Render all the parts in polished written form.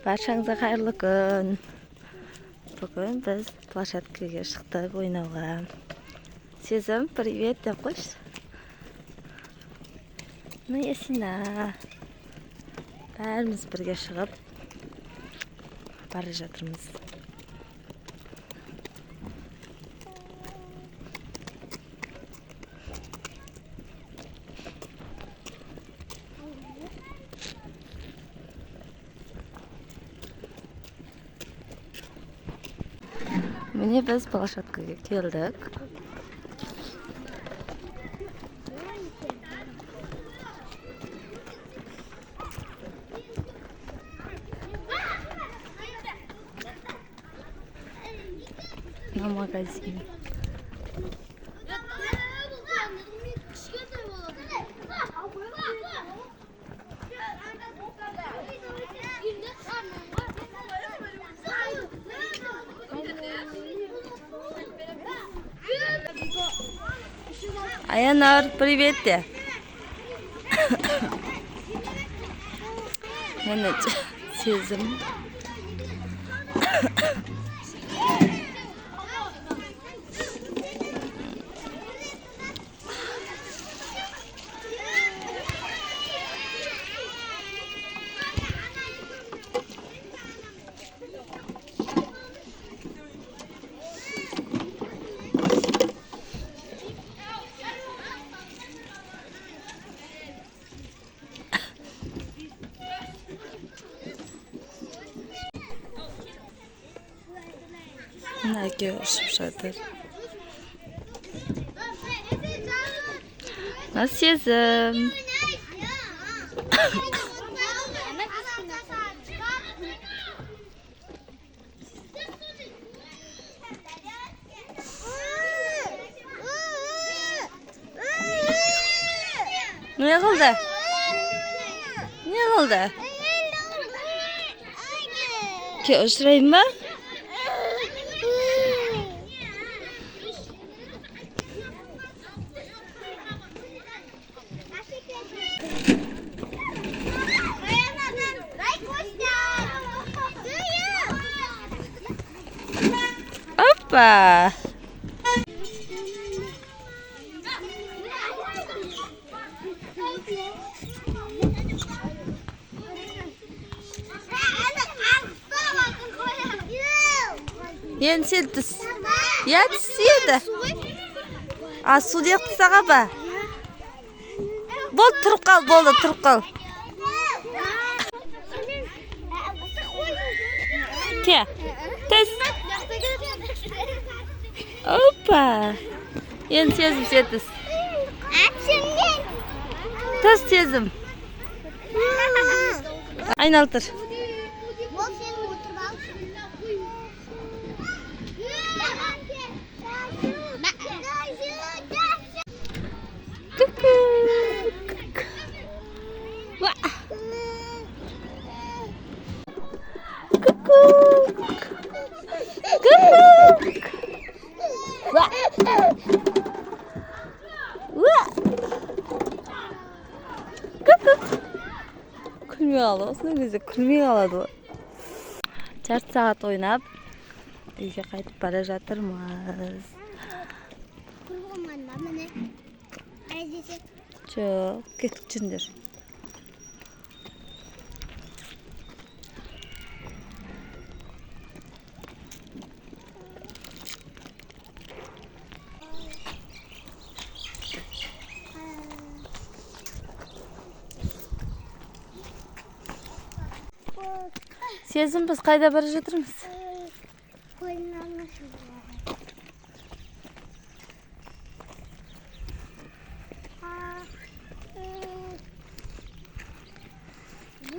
Баршаңызға қайырлы күн. Бүгін біз площадкаға шықтық ойнауға. Сезім, привет деп қойшы. Ну, есина. Бәріміз бірге шығып бара жатырмыз. Міне біз площадкаға келдік. На магазин. Аянар, привет де. Мен сезім. Әке ұшып жатыр. Сезім. Не қылды? Не қылды? Ке ұшырайын ба? Опа! Ен сен түс. Я түседі. А суды еқтісаға ба? Болды, тұрып қал, болды, тұрып қал. Ке, түс. Опа! Ен сезім, сен түс. Түс сезім. Айналтыр. Күлмей қалды, осының кезде күлмей қалады. Жарты сағат ойнап, үйге қайтып бара жатырмыз. Жоқ, кетіп жүріңдер. Сезім, біз қайда бара жатырмыз?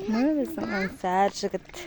Мұны біздің аңсар жігіт.